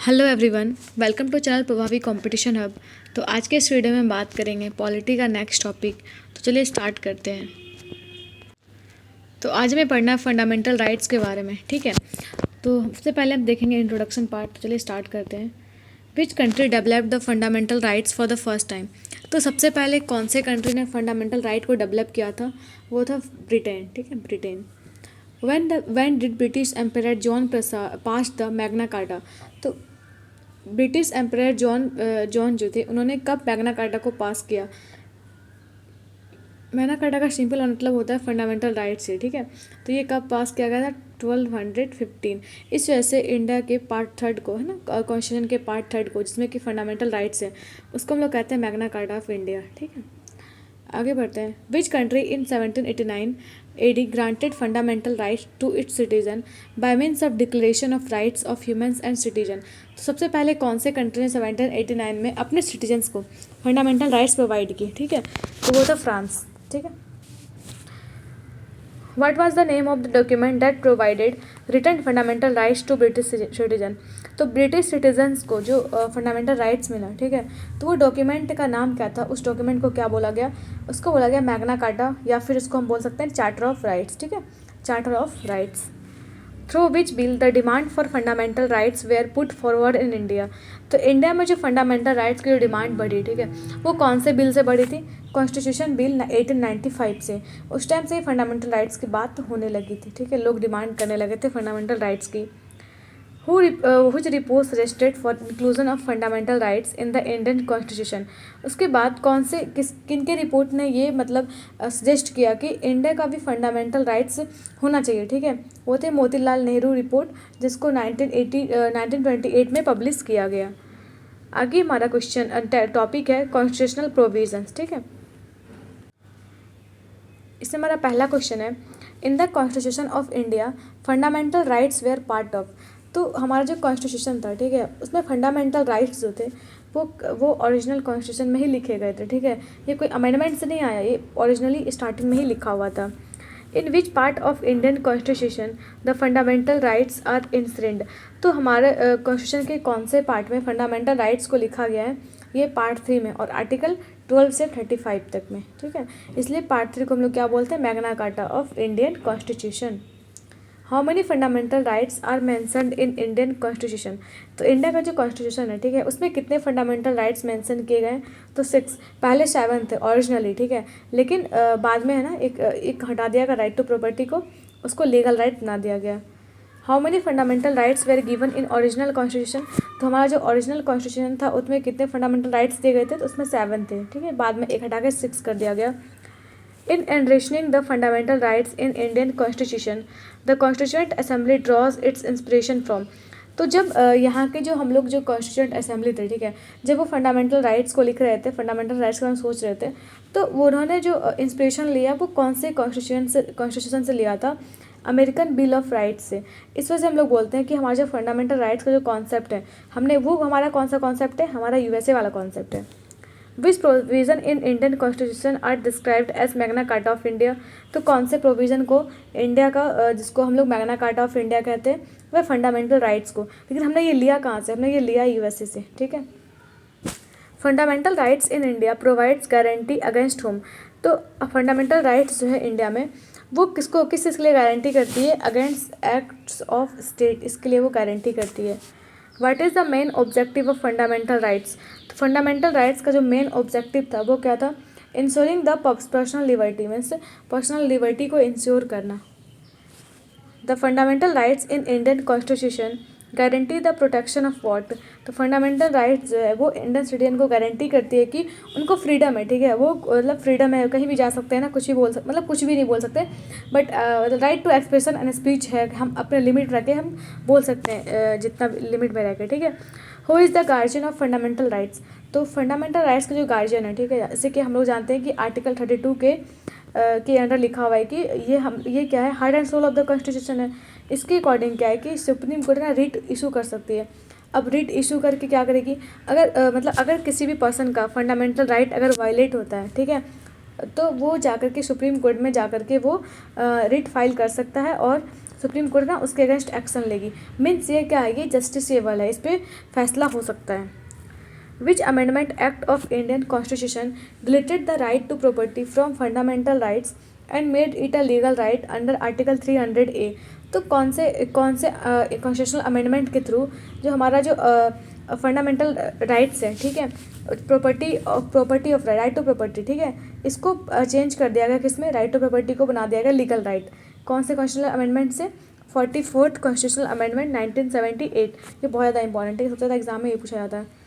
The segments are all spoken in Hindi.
Hello everyone, welcome to channel Prabhavi competition hub. तो आज के इस वीडियो में हम बात करेंगे पॉलिटी का नेक्स्ट टॉपिक। तो चलिए स्टार्ट करते हैं। तो आज हमें पढ़ना है फंडामेंटल राइट्स के बारे में, ठीक है। तो सबसे पहले हम देखेंगे इंट्रोडक्शन पार्ट। तो चलिए स्टार्ट करते हैं। Which country develop the fundamental rights for the first time. तो सबसे पहले कौन से कंट्री ने फंडामेंटल राइट को डेवलप किया था? वो था ब्रिटेन, ठीक है, Britain. When did British Emperor John passed the Magna Carta? तो ब्रिटिश एम्परर जॉन जो थे, उन्होंने कब मैग्ना कार्टा को पास किया? मैग्ना कार्टा का सिंपल मतलब होता है फंडामेंटल राइट्स से, ठीक है। तो ये कब पास किया गया था? 1215। इस वजह से इंडिया के पार्ट थर्ड को, है ना, कॉन्स्टिट्यूशन के पार्ट थर्ड को, जिसमें कि फंडामेंटल राइट्स है, उसको हम लोग कहते हैं मैग्ना कार्टा ऑफ इंडिया, ठीक है। आगे बढ़ते हैं। Which country in 1789 AD granted fundamental rights to its citizen by means of declaration of rights of humans and citizen. तो सबसे पहले कौन से कंट्री ने 1789 में अपने सिटीजन्स को फंडामेंटल राइट्स प्रोवाइड किए? ठीक है, तो वो था फ्रांस, ठीक है। What was the name of the document that provided written fundamental rights to British citizen? तो ब्रिटिश सिटीजन्स को जो फंडामेंटल राइट्स मिला, ठीक है, तो वो डॉक्यूमेंट का नाम क्या था? उस डॉक्यूमेंट को क्या बोला गया? उसको बोला गया मैग्ना कार्टा, या फिर उसको हम बोल सकते हैं चार्टर ऑफ राइट्स, ठीक है, charter of rights. Through which bill the demand for fundamental rights were put forward in India. तो इंडिया में जो फंडामेंटल राइट्स की जो डिमांड बढ़ी, ठीक है, वो कौन से बिल से बढ़ी थी? कॉन्स्टिट्यूशन बिल 1895 से। उस टाइम से फंडामेंटल राइट्स की बात होने लगी थी, ठीक है, लोग डिमांड करने लगे थे फंडामेंटल राइट्स की। which report suggested for inclusion of fundamental rights in the Indian Constitution। उसके बाद कौन से किन के रिपोर्ट ने ये मतलब सजेस्ट किया कि इंडिया का भी फंडामेंटल राइट्स होना चाहिए, ठीक है? वो थे मोतीलाल नेहरू रिपोर्ट, जिसको 1928 में पब्लिश किया गया। आगे हमारा क्वेश्चन टॉपिक है कॉन्स्टिट्यूशनल प्रोविजंस, ठीक है। इसमें हमारा पहला क्वेश्चन है, in the constitution of India fundamental rights were part of. तो हमारा जो कॉन्स्टिट्यूशन था, ठीक है, उसमें फंडामेंटल राइट्स जो थे वो ओरिजिनल कॉन्स्टिट्यूशन में ही लिखे गए थे, ठीक है। ये कोई अमेंडमेंट से नहीं आया, ये ओरिजिनली स्टार्टिंग में ही लिखा हुआ था। In which part of Indian constitution the fundamental rights are ensured. तो हमारे कॉन्स्टिट्यूशन के कौन से पार्ट में फंडामेंटल राइट्स को लिखा गया है? ये पार्ट 3 में, और आर्टिकल 12 से 35 तक में, ठीक है। इसलिए पार्ट 3 को हम लोग क्या बोलते हैं? Magna Carta of Indian constitution. How many fundamental rights are mentioned in Indian constitution. तो इंडिया का जो कॉन्स्टिट्यूशन है, ठीक है, उसमें कितने फंडामेंटल राइट्स मेंशन किए गए? तो 6। पहले 7 थे ओरिजिनली, ठीक है, लेकिन बाद में, है ना, एक हटा दिया गया राइट टू प्रॉपर्टी को, उसको लीगल राइट बना दिया गया। How many fundamental rights were given in original constitution. तो हमारा जो ओरिजिनल कॉन्स्टिट्यूशन था उसमें कितने फंडामेंटल राइट्स दिए गए थे? तो उसमें 7 थे, ठीक है, बाद में एक हटा के 6 कर दिया गया। In enriching the fundamental rights in Indian Constitution, the Constituent Assembly draws its inspiration from। तो जब यहाँ के जो हम लोग जो कॉन्स्टिट्यूंट असेंबली थे, ठीक है, जब वो फंडामेंटल राइट्स को लिख रहे थे, फंडामेंटल राइट्स के बारे में सोच रहे थे, तो वो उन्होंने जो इंस्पिरेशन लिया वो कौन से कॉन्स्टिट्यूशन से लिया था? अमेरिकन बिल ऑफ राइट्स से। इस वजह से हम लोग बोलते हैं कि हमारा जो फंडामेंटल राइट्स का जो कॉन्सेप्ट है, वो हमारा कौन सा कॉन्सेप्ट है? हमारा USA वाला कॉन्सेप्ट है। Which provision in Indian constitution are described as Magna Carta of India. तो कौन से प्रोविज़न को इंडिया का, जिसको हम लोग मैग्ना कार्टा ऑफ इंडिया कहते हैं, वह फंडामेंटल राइट्स को। लेकिन हमने ये लिया कहाँ से? हमने ये लिया USA से, ठीक है। Fundamental rights in India provides guarantee against whom. तो फंडामेंटल राइट्स जो है इंडिया में, वो किस चीज़ के लिए गारंटी करती है? अगेंस्ट एक्ट्स ऑफ स्टेट, इसके लिए वो गारंटी करती है। What is the main objective of fundamental rights. तो फंडामेंटल राइट्स का जो मेन ऑब्जेक्टिव था वो क्या था? Ensuring the personal liberty, means personal liberty को इंश्योर करना। The fundamental rights in Indian constitution guarantee the protection of what. तो फंडामेंटल राइट्स जो है वो इंडियन सिटीजन को गारंटी करती है कि उनको फ्रीडम है, ठीक है, वो मतलब फ्रीडम है, कहीं भी जा सकते हैं ना, कुछ भी बोल सकते, मतलब कुछ भी नहीं बोल सकते, but right to expression and speech है, हम अपने लिमिट रह के हम बोल सकते हैं, जितना लिमिट में रह के, ठीक है। Who is the guardian of fundamental rights. तो फंडामेंटल राइट्स के जो गार्जियन है, ठीक है, जैसे कि हम लोग जानते हैं कि आर्टिकल 32 के अंडर लिखा हुआ है कि ये क्या है? Heart and soul of the constitution है। इसके अकॉर्डिंग क्या है कि सुप्रीम कोर्ट ना रिट इशू कर सकती है। अब रिट इशू करके क्या करेगी? अगर किसी भी पर्सन का फंडामेंटल राइट अगर वायलेट होता है, ठीक है, तो वो जाकर के सुप्रीम कोर्ट में जाकर के वो रिट फाइल कर सकता है, और सुप्रीम कोर्ट ना उसके अगेंस्ट एक्शन लेगी। मीन्स ये क्या है, ये जस्टिसेबल है, इस पर फैसला हो सकता है। Which amendment act of Indian constitution deleted the right to property from fundamental rights and made it a legal right under article 300A। तो कौन से कॉन्स्टिट्यूशनल अमेंडमेंट के थ्रू जो हमारा जो फंडामेंटल राइट्स है, ठीक है, property of right to property, ठीक है, इसको चेंज कर दिया गया, किसमें, राइट टू प्रॉपर्टी को बना दिया गया लीगल राइट। कौन से कॉन्स्टिट्यूशनल अमेंडमेंट से, 44th कॉन्स्टिट्यूशनल अमेंडमेंट 1978। ये बहुत ज़्यादा इंपॉर्टेंट है, सबसे ज़्यादा एग्जाम में ये पूछा जाता है।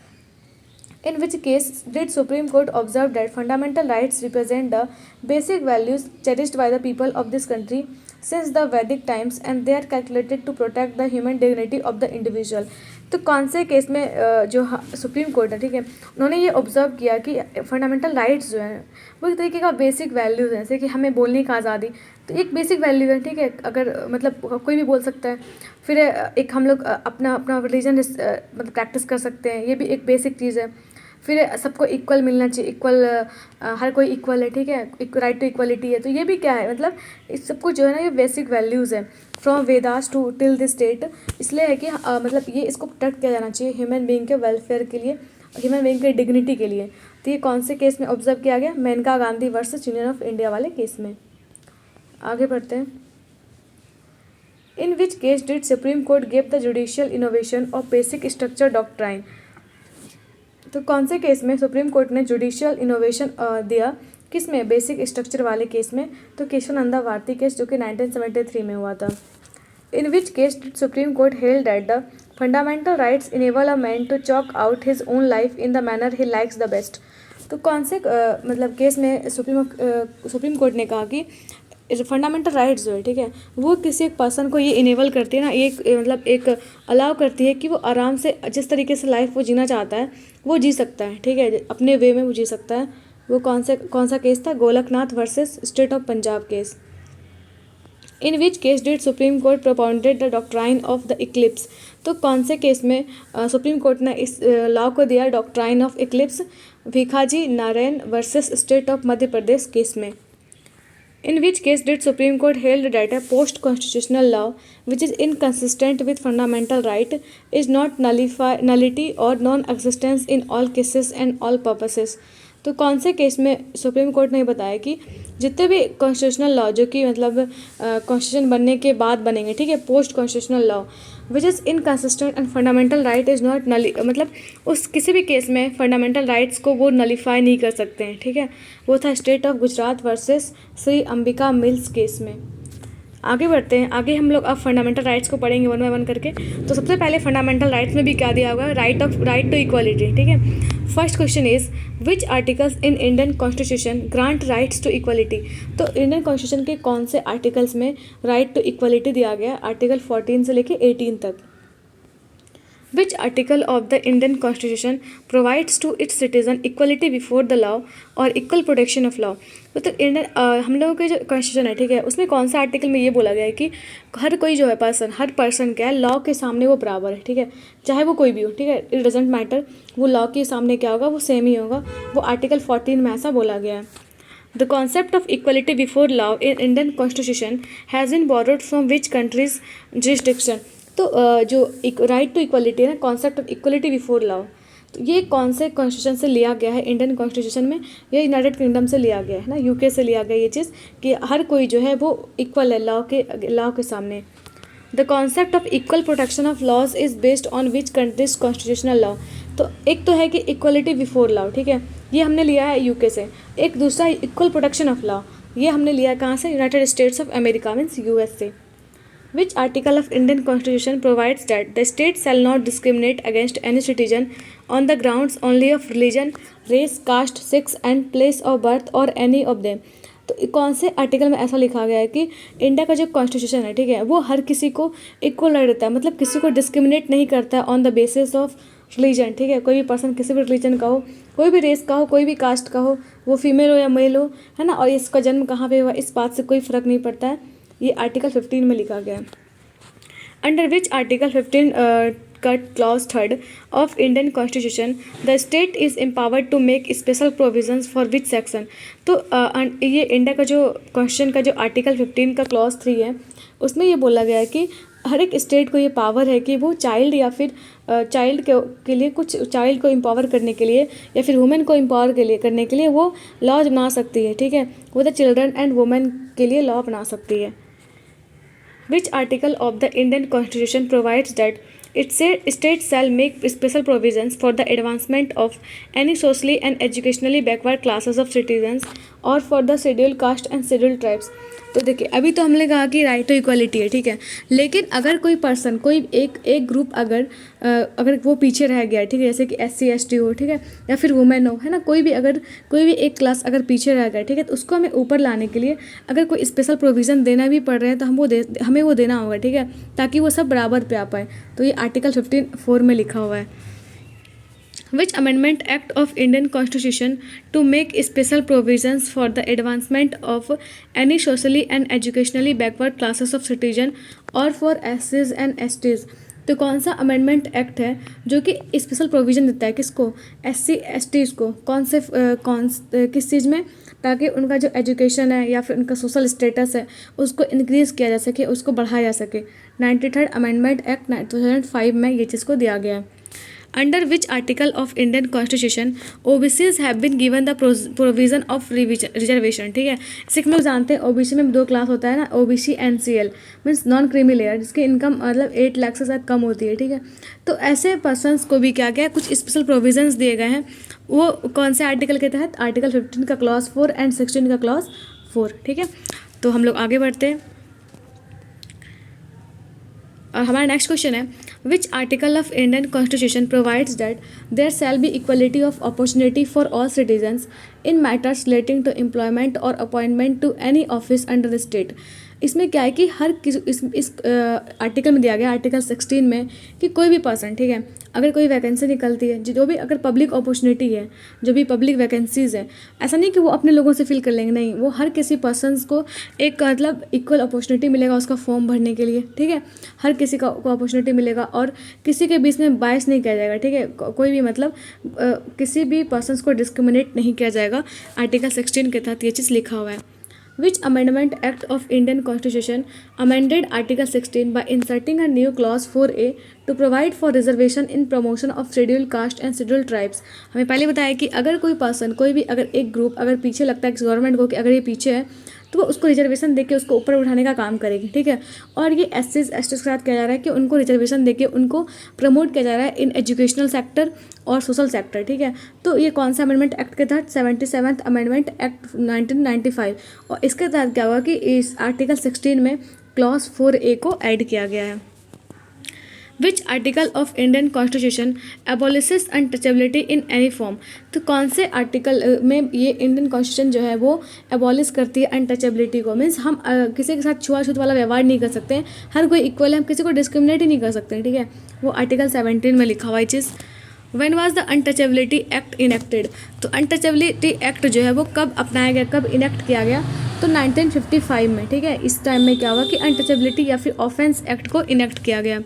In which case did Supreme Court observe that fundamental rights represent the basic values cherished by the people of this country since the Vedic times and they are calculated to protect the human dignity of the individual। तो कौन से केस में जो सुप्रीम कोर्ट है, ठीक है, उन्होंने ये ऑब्जर्व किया कि फंडामेंटल राइट्स जो हैं वो एक तरीके का बेसिक वैल्यूज़ हैं, जैसे कि हमें बोलने की आज़ादी, तो एक बेसिक वैल्यू है, ठीक है, अगर मतलब कोई भी बोल सकता है। फिर एक हम लोग अपना अपना रिलीजन मतलब प्रैक्टिस कर सकते हैं, ये भी एक बेसिक चीज़ है। फिर सबको इक्वल मिलना चाहिए, इक्वल हर कोई इक्वल है, ठीक है, राइट टू इक्वलिटी है। तो ये भी क्या है, मतलब इस सबको जो है ना, ये बेसिक वैल्यूज़ है from Vedas to till this date. इसलिए है कि मतलब ये इसको प्रोटेक्ट किया जाना चाहिए ह्यूमन बीइंग के वेलफेयर के लिए, ह्यूमन बीइंग के डिग्निटी के लिए। तो ये कौन से केस में ऑब्जर्व किया गया, Maneka Gandhi versus Union of India वाले केस में। आगे बढ़ते हैं। In which case did Supreme Court give the judicial innovation of basic structure doctrine. तो कौन से केस में सुप्रीम कोर्ट ने जुडिशियल इनोवेशन दिया, किस में, बेसिक स्ट्रक्चर वाले केस में। तो केशवानंदा भारती केस जो कि 1973 में हुआ था। In which case did Supreme Court held that the fundamental rights enable a man to chalk out his own life in the manner he likes the best. तो कौन से मतलब केस में सुप्रीम कोर्ट ने कहा कि फंडामेंटल राइट्स जो है, ठीक है, वो किसी एक पर्सन को ये इनेबल करती है ना, एक मतलब एक अलाउ करती है कि वो आराम से जिस तरीके से लाइफ वो जीना चाहता है वो जी सकता है, ठीक है, अपने वे में वो जी सकता है। वो कौन सा केस था, Golaknath versus state of Punjab case. In which case did Supreme court propounded the doctrine of the Eclipse. तो कौन से केस में सुप्रीम कोर्ट ने इस लॉ को दिया, doctrine of eclipse, Bhikhaji Narayan versus state of Madhya Pradesh case में। In which case did Supreme Court held that a post-constitutional law which is inconsistent with fundamental right is not nullity or non-existence in all cases and all purposes। तो कौन से केस में सुप्रीम कोर्ट ने बताया कि जितने भी कॉन्स्टिट्यूशनल लॉ जो कि मतलब कॉन्स्टिट्यूशन बनने के बाद बनेंगे, ठीक है, post constitutional law which is inconsistent and fundamental right is not मतलब उस किसी भी केस में फंडामेंटल राइट्स को वो नलीफाई नहीं कर सकते हैं, ठीक है। वो था state of Gujarat versus Shri Ambika mills case में। आगे बढ़ते हैं। आगे हम लोग अब फंडामेंटल राइट्स को पढ़ेंगे वन बाय वन करके। तो सबसे पहले फंडामेंटल राइट्स में भी क्या दिया होगा, राइट टू इक्वालिटी, ठीक है। First question is which articles in Indian constitution grant rights to equality. तो इंडियन कॉन्स्टिट्यूशन के कौन से आर्टिकल्स में राइट टू इक्वालिटी दिया गया, आर्टिकल 14 से लेके 18 तक। Which article of the Indian Constitution provides to its citizen equality before the law और equal protection of law। मतलब इंडियन हम लोगों के जो कॉन्स्टिट्यूशन है, ठीक है, उसमें कौन सा आर्टिकल में ये बोला गया है कि हर कोई जो है हर पर्सन क्या है, लॉ के सामने वो बराबर है, ठीक है, चाहे वो कोई भी हो, ठीक है, इट डजेंट मैटर, वो लॉ के सामने क्या होगा, वो सेम ही होगा। वो आर्टिकल 14 में ऐसा बोला गया है। The concept of equality before law in Indian Constitution has been borrowed from which country's jurisdiction। तो जो राइट टू इक्वलिटी है ना, concept of equality before law, तो ये कौन से कॉन्स्टिट्यूशन से लिया गया है इंडियन कॉन्स्टिट्यूशन में, ये यूनाइटेड किंगडम से लिया गया है ना, यूके से लिया गया ये चीज़ कि हर कोई जो है वो इक्वल है लॉ के सामने। The concept of equal protection of laws is based on which countries constitutional law. तो एक तो है कि इक्वलिटी बिफोर लॉ, ठीक है, ये हमने लिया है यूके से। एक दूसरा इक्वल प्रोटेक्शन ऑफ लॉ, ये हमने लिया है कहाँ से, United states of America means US से। Which article of Indian Constitution provides that the state shall not discriminate against any citizen on the grounds only of religion, race, caste, sex and place of birth or any of them। तो कौन से आर्टिकल में ऐसा लिखा गया है कि इंडिया का जो कॉन्स्टिट्यूशन है, ठीक है, वो हर किसी को इक्वल राइट देता है, मतलब किसी को डिस्क्रिमिनेट नहीं करता है on the basis of religion, ठीक है, कोई भी पर्सन किसी भी रिलीजन का हो, कोई भी रेस का हो, कोई भी कास्ट का हो, वो फीमेल हो या मेल हो, है ना, और इसका जन्म कहाँ पे हुआ इस बात से कोई फ़र्क नहीं पड़ता है। ये आर्टिकल 15 में लिखा गया है। Under which article 15 clause 3 of Indian constitution the state is empowered to make special provisions for which section. तो ये इंडिया का जो कॉन्स्टिट्यूशन का जो आर्टिकल 15 का क्लॉज 3 है, उसमें ये बोला गया है कि हर एक स्टेट को ये पावर है कि वो चाइल्ड या फिर चाइल्ड के लिए कुछ चाइल्ड को एम्पावर करने के लिए या फिर वुमेन को एम्पावर करने के लिए वो लॉज बना सकती है, ठीक है। वो द चिल्ड्रन एंड वुमेन के लिए लॉ बना सकती है। Which article of the Indian Constitution provides that its state shall make special provisions for the advancement of any socially and educationally backward classes of citizens or for the scheduled caste and scheduled tribes? तो देखिए, अभी तो हमने कहा कि राइट टू इक्वालिटी है, ठीक है। लेकिन अगर कोई पर्सन, कोई एक ग्रुप अगर वो पीछे रह गया, ठीक है, जैसे कि SC ST हो, ठीक है, या फिर वुमेन हो, है ना, कोई भी एक क्लास अगर पीछे रह गया, ठीक है, तो उसको हमें ऊपर लाने के लिए अगर कोई स्पेशल प्रोविज़न देना भी पड़ रहे हैं तो हमें वो देना होगा, ठीक है, ताकि वो सब बराबर पे आ पाए। तो ये आर्टिकल 15(4) में लिखा हुआ है। Which amendment act of Indian Constitution to make special provisions for the advancement of any socially and educationally backward classes of citizen or for SCs and STs? तो कौन सा अमेंडमेंट एक्ट है जो कि स्पेशल प्रोविज़न देता है किसको? SC STs को। किस चीज़ में? ताकि उनका जो एजुकेशन है या फिर उनका सोशल स्टेटस है उसको इंक्रीज़ किया जा सके, उसको बढ़ाया जा सके। 93rd अमेंडमेंट एक्ट 2005 में ये चीज़ को दिया गया है। Under which article of Indian Constitution OBCs have been given the provision of reservation? ठीक है, इसे हम लोग जानते हैं OBC में 2 क्लास होता है ना, OBC NCL means non creamy layer, जिसकी इनकम मतलब 8 लाख से ज़्यादा कम होती है, ठीक है। तो ऐसे पर्सनस को भी क्या गया, कुछ स्पेशल प्रोविजंस दिए गए हैं। वो कौन से आर्टिकल के तहत? आर्टिकल 15 का क्लॉज 4 एंड 16 का क्लॉज 4, ठीक है। तो हम लोग आगे बढ़ते हैं और हमारा नेक्स्ट क्वेश्चन है, which article of Indian constitution provides that there shall be equality of opportunity for all citizens in matters relating to employment और appointment to any office under the state. इसमें क्या है कि हर किस इस आर्टिकल में दिया गया, आर्टिकल 16 में, कि कोई भी पर्सन, ठीक है, अगर कोई वैकेंसी निकलती है, जो भी अगर पब्लिक अपॉर्चुनिटी है, जो भी पब्लिक वैकेंसीज़ है, ऐसा नहीं कि वो अपने लोगों से फिल कर लेंगे, नहीं, वो हर किसी पर्सनस को एक मतलब इक्वल अपॉर्चुनिटी मिलेगा उसका फॉर्म भरने के लिए, ठीक है। हर किसी को अपॉर्चुनिटी मिलेगा और किसी के बीच में बायस नहीं किया जाएगा, ठीक है। कोई भी मतलब किसी भी पर्सनस को डिस्क्रिमिनेट नहीं किया जाएगा। आर्टिकल 16 के तहत ये चीज़ लिखा हुआ है। Which amendment act of Indian Constitution amended Article 16 by inserting a new clause 4A to provide for reservation in promotion of scheduled caste and scheduled tribes? हमें पहले बताया कि अगर कोई पर्सन, कोई भी अगर एक ग्रुप अगर पीछे लगता है किसी गवर्नमेंट को कि अगर ये पीछे है तो वो उसको रिजर्वेशन देके उसको ऊपर उठाने का काम करेगी, ठीक है। और ये SCs STs के साथ किया जा रहा है कि उनको रिजर्वेशन देके उनको प्रमोट किया जा रहा है इन एजुकेशनल सेक्टर और सोशल सेक्टर, ठीक है। तो ये कौन सा अमेंडमेंट एक्ट के तहत? 77th amendment act 1995। और इसके तहत क्या हुआ कि इस आर्टिकल 16 में क्लॉज 4A को ऐड किया गया है। Which article of Indian constitution abolishes untouchability in any form? तो कौन से आर्टिकल में ये इंडियन कॉन्स्टिट्यूशन जो है वो एबॉलिश करती है अनटचेबिलिटी को? मीन्स हम किसी के साथ छुआछूत वाला व्यवहार नहीं कर सकते हैं, हर कोई इक्वल है, हम किसी को डिस्क्रिमिनेट ही नहीं कर सकते, ठीक है। वो आर्टिकल 17 में लिखा हुआ है चीज़। When was the untouchability act enacted? तो अनटचेबिलिटी एक्ट जो है वो कब अपनाया गया, कब इनेक्ट किया गया? तो 1955 में, ठीक है। इस टाइम में क्या हुआ कि अनटचेबिलिटी या फिर ऑफेंस एक्ट को इनेक्ट किया गया।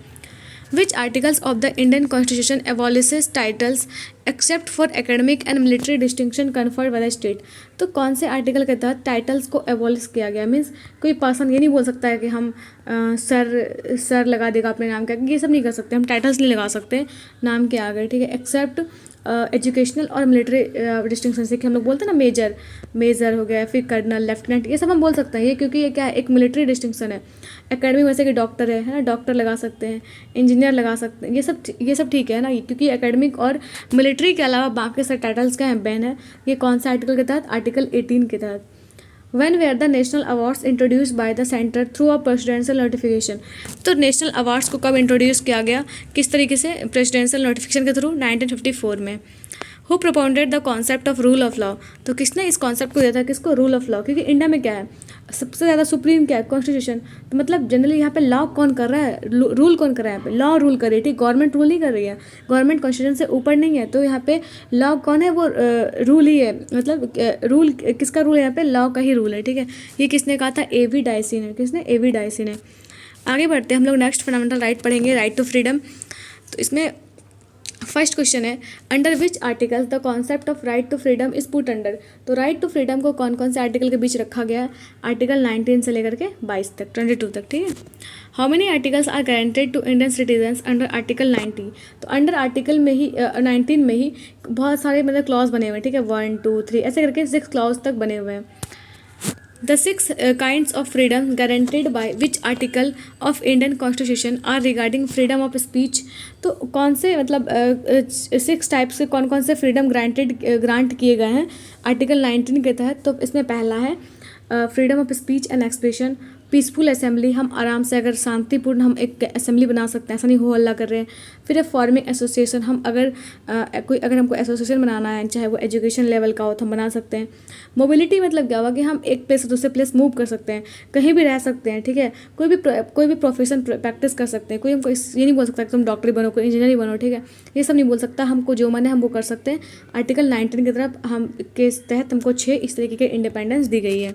Which articles of the Indian Constitution abolishes titles except for academic and military distinction conferred by the state? तो कौन से आर्टिकल के तहत टाइटल्स को एबॉलिश किया गया? मीन्स कोई पर्सन ये नहीं बोल सकता है कि हम सर लगा देगा अपने नाम का, ये सब नहीं कर सकते, हम टाइटल्स नहीं लगा सकते नाम के आगे, ठीक है। एक्सेप्ट एजुकेशनल और मिलिट्री डिस्टिंक्शन से, कि हम लोग बोलते हैं ना मेजर हो गया, फिर कर्नल, लेफ्टिनेंट, ये सब हम बोल सकते हैं, ये क्योंकि ये क्या है, एक मिलिट्री डिस्टिंक्शन है। एकेडमिक वैसे कि डॉक्टर है ना, डॉक्टर लगा सकते हैं, इंजीनियर लगा सकते हैं, ये सब ठीक है ना, क्योंकि एकेडमिक और मिलिट्री के अलावा बाकी सारे टाइटल्स क्या हैं, बैन है। ये कौन सा आर्टिकल के तहत? आर्टिकल 18 के तहत। When were the national awards introduced by the center through a presidential notification? तो नेशनल अवार्ड्स को कब इंट्रोड्यूस किया गया, किस तरीके से? प्रेसिडेंशियल नोटिफिकेशन के थ्रू 1954 में। Who propounded the concept of rule of law? तो किसने इस कॉन्सेप्ट को दिया था, किसको? Rule of law. क्योंकि इंडिया में क्या है, सबसे ज़्यादा सुप्रीम क्या है? कॉन्स्टिट्यूशन। तो मतलब जनरली यहाँ पे लॉ कौन कर रहा है, रूल कौन कर रहा है यहाँ पे? लॉ रूल कर रही है, ठीक, गवर्नमेंट रूल नहीं कर रही है, गवर्नमेंट कॉन्स्टिट्यूशन से ऊपर नहीं है। तो यहाँ पे लॉ कौन है, वो रूल ही है, मतलब रूल किसका रूल है यहाँ पे? लॉ का ही रूल है, ठीक है। ये किसने कहा था? A.V. डायसी ने। किसने? A.V. डायसी ने। आगे बढ़ते हैं हम लोग नेक्स्ट फंडामेंटल राइट पढ़ेंगे, राइट टू फ्रीडम। तो इसमें फर्स्ट क्वेश्चन है, under which article the concept of right to freedom is put under. तो राइट टू फ्रीडम को कौन कौन से आर्टिकल के बीच रखा गया है? आर्टिकल 19 से लेकर के 22 तक, 22 तक, ठीक है। How many articles are guaranteed to Indian citizens under article 90। तो अंडर आर्टिकल में ही 19 में ही बहुत सारे मतलब क्लॉज बने हुए हैं, ठीक है, 1 2 3 ऐसे करके 6 क्लॉज तक बने हुए हैं। The six kinds of freedom guaranteed by which article of Indian Constitution are regarding freedom of speech। तो कौन से मतलब 6 टाइप्स के कौन कौन से फ्रीडम ग्रांट किए गए हैं आर्टिकल 19 के तहत? तो इसमें पहला है freedom of speech and expression, peaceful assembly, हम आराम से अगर शांतिपूर्ण हम एक असेंबली बना सकते हैं, ऐसा नहीं हो हल्ला कर रहे हैं। फिर है फॉर्मिंग एसोसिएशन, हम अगर हमको एसोसिएशन बनाना है, चाहे वो एजुकेशन लेवल का हो तो हम बना सकते हैं। मोबिलिटी मतलब क्या हुआ कि हम एक प्लेस से दूसरे प्लेस मूव कर सकते हैं, कहीं भी रह सकते हैं, ठीक है। कोई भी प्रोफेशन प्रैक्टिस कर सकते हैं। कोई हमको ये नहीं बोल सकता कि तुम डॉक्टर बनो, कोई इंजीनियर बनो, ठीक है, ये सब नहीं बोल सकता। हमको जो मन है हम वो कर सकते हैं। आर्टिकल 19 की तरफ हम के तहत हमको 6 इस तरीके के इंडिपेंडेंस दी गई है।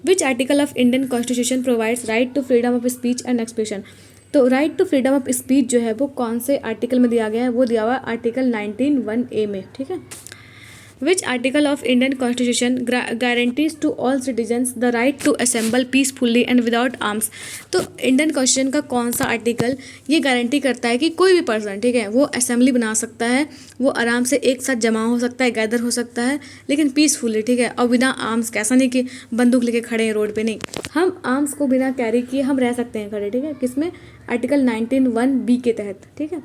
Which article of Indian constitution provides right to freedom of speech and expression. तो right to freedom of speech जो है वो कौन से आर्टिकल में दिया गया है? वो दिया हुआ है आर्टिकल 19(1)(a) में, ठीक है। Which article of Indian constitution guarantees to all citizens the right to assemble peacefully and without arms. तो इंडियन कॉन्स्टिट्यूशन का कौन सा आर्टिकल ये गारंटी करता है कि कोई भी पर्सन, ठीक है, वो असेंबली बना सकता है, वो आराम से एक साथ जमा हो सकता है, गैदर हो सकता है, लेकिन पीसफुली, ठीक है, और बिना आर्म्स के। ऐसा नहीं कि बंदूक लेके खड़े हैं रोड पे, नहीं, हम आर्म्स को बिना कैरी किए हम रह सकते हैं खड़े, ठीक है, किसमें? आर्टिकल 19(1)(b) के तहत, ठीक है।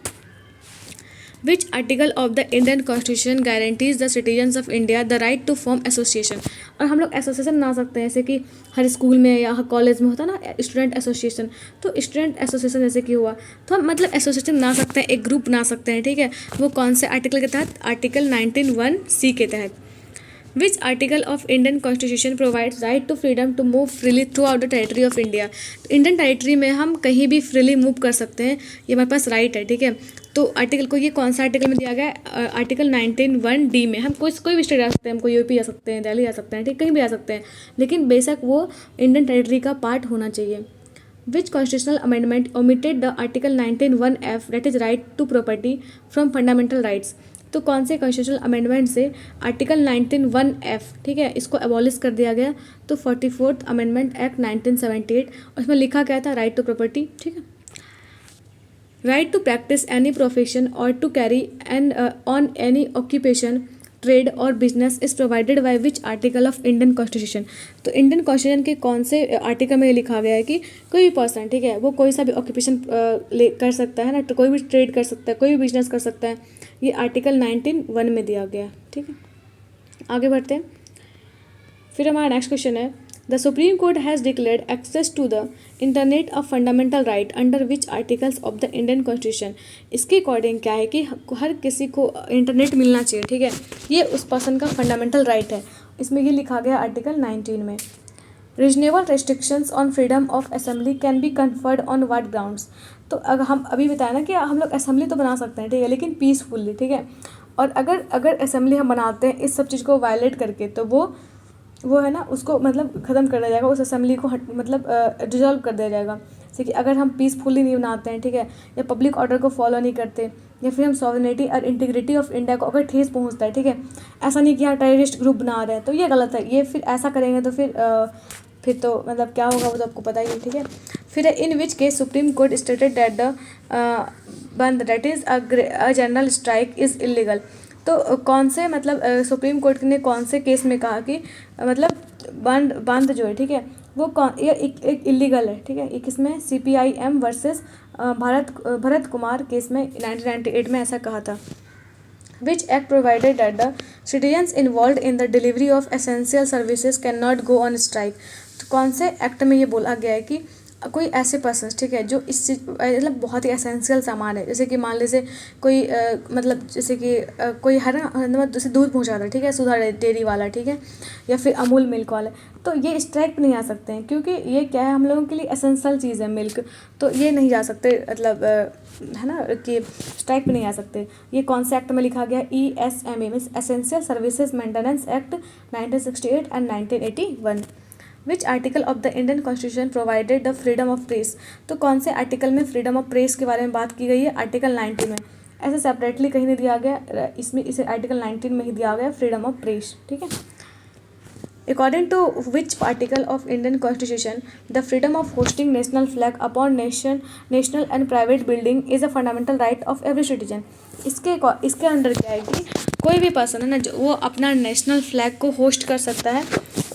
Which article of the Indian constitution guarantees the citizens of India the right to form association. और हम लोग एसोसिएशन बना सकते हैं, जैसे कि हर स्कूल में या हर कॉलेज में होता है ना स्टूडेंट एसोसिएशन। तो स्टूडेंट एसोसिएशन जैसे कि हुआ, तो हम मतलब एसोसिएशन बना सकते हैं, एक ग्रुप बना सकते हैं, ठीक है। वो कौन से आर्टिकल के तहत? आर्टिकल 19(1)(c) के तहत। Which article of Indian constitution provides right to freedom to move freely throughout the territory of India. तो इंडियन टेरिटरी में हम कहीं भी फ्रीली मूव कर सकते हैं, ये हमारे पास राइट है, ठीक है। तो आर्टिकल को ये कौन सा आर्टिकल में दिया गया है? आर्टिकल 19(1)(d) में। हम कोई भी स्टेट जा सकते हैं, हमको यूपी जा सकते हैं, दिल्ली जा सकते हैं, ठीक, कहीं भी जा सकते हैं, लेकिन बेशक वो इंडियन टेरिटरी का पार्ट होना चाहिए। Which constitutional amendment omitted the article 19(1)(f) that is right to property from fundamental rights. तो कौन से कॉन्स्टिट्यूशनल अमेंडमेंट से आर्टिकल 19(1)(f), ठीक है, इसको एबॉलिश कर दिया गया? तो 44th अमेंडमेंट एक्ट 1978, और इसमें लिखा गया था राइट टू प्रॉपर्टी, ठीक है। Right to practice any profession और to carry an on any occupation, trade और business is provided by which article of Indian constitution. तो इंडियन कॉन्स्टिट्यूशन के कौन से आर्टिकल में लिखा गया है कि कोई भी पर्सन, ठीक है, वो कोई सा भी ऑक्यूपेशन कर सकता है ना, तो कोई भी ट्रेड कर सकता है, कोई भी बिजनेस कर सकता है, ये आर्टिकल 19(1) में दिया गया है, ठीक है। आगे बढ़ते हैं। फिर हमारा नेक्स्ट क्वेश्चन है, the supreme court has declared access to the internet of fundamental right under which articles of the Indian constitution. इसके अकॉर्डिंग क्या है कि हर किसी को इंटरनेट मिलना चाहिए, ठीक है, ये उस पर्सन का फंडामेंटल राइट है। इसमें ये लिखा गया आर्टिकल 19 में। Reasonable restrictions on freedom of assembly can be conferred on what grounds. तो अगर हम अभी बताया ना कि हम लोग असेंबली तो बना सकते हैं, ठीक है, लेकिन पीसफुली, ठीक है। और अगर असेंबली हम बनाते हैं इस सब चीज़ को वायलेट करके, तो वो है ना, उसको मतलब ख़त्म कर दिया जाएगा, उस असेंबली को मतलब डिजॉल्व कर दिया जाएगा। जैसे कि अगर हम पीसफुली नहीं बनाते हैं, ठीक है, या पब्लिक ऑर्डर को फॉलो नहीं करते, या फिर हम सॉवरेनिटी और इंटीग्रिटी ऑफ इंडिया को अगर ठेस पहुंचता है, ठीक है, ऐसा नहीं कि हाँ टेररिस्ट ग्रुप बना रहे हैं, तो ये गलत है। ये फिर ऐसा करेंगे तो फिर तो मतलब क्या होगा वो तो आपको पता ही है, ठीक है। फिर in which case Supreme Court stated that the bandh that is a general strike is illegal. तो कौन से मतलब सुप्रीम कोर्ट ने कौन से केस में कहा कि मतलब बंद जो है, ठीक है, वो कौन ये एक इलीगल है, ठीक है। एक इसमें CPIM versus Bharat Kumar case में 1998 में ऐसा कहा था। Which act provided that the citizens involve in the delivery of essential services can not go on strike. तो कौन से एक्ट में ये बोला गया है कि कोई ऐसे पर्सन, ठीक है, जो इस चीज मतलब बहुत ही एसेंशियल सामान है, जैसे कि मान लीजिए कोई मतलब जैसे कि कोई है ना, मतलब जैसे दूध पहुँचाता है, ठीक है, सुधा डेयरी वाला, ठीक है, या फिर अमूल मिल्क वाला, तो ये स्ट्राइक नहीं आ सकते हैं, क्योंकि ये क्या है, हम लोगों के लिए एसेंशियल चीज़ है मिल्क, तो ये नहीं जा सकते, मतलब है ना कि स्ट्राइक पे नहीं आ सकते। ये कौन से एक्ट में लिखा गया? ESMA means essential services maintenance act 1968 and 1981। Which article of the Indian constitution provided the freedom of press. तो कौन से आर्टिकल में फ्रीडम ऑफ प्रेस के बारे में बात की गई है? आर्टिकल 90 में। ऐसे सेपरेटली कहीं नहीं दिया गया, इसमें इसे आर्टिकल 19 में ही दिया गया फ्रीडम ऑफ प्रेस, ठीक है। According to which article of Indian Constitution, the freedom of hosting national flag upon national and private building is a fundamental right of every citizen. इसके अंडर क्या है कि कोई भी पर्सन है ना, जो वो अपना नेशनल फ्लैग को होस्ट कर सकता है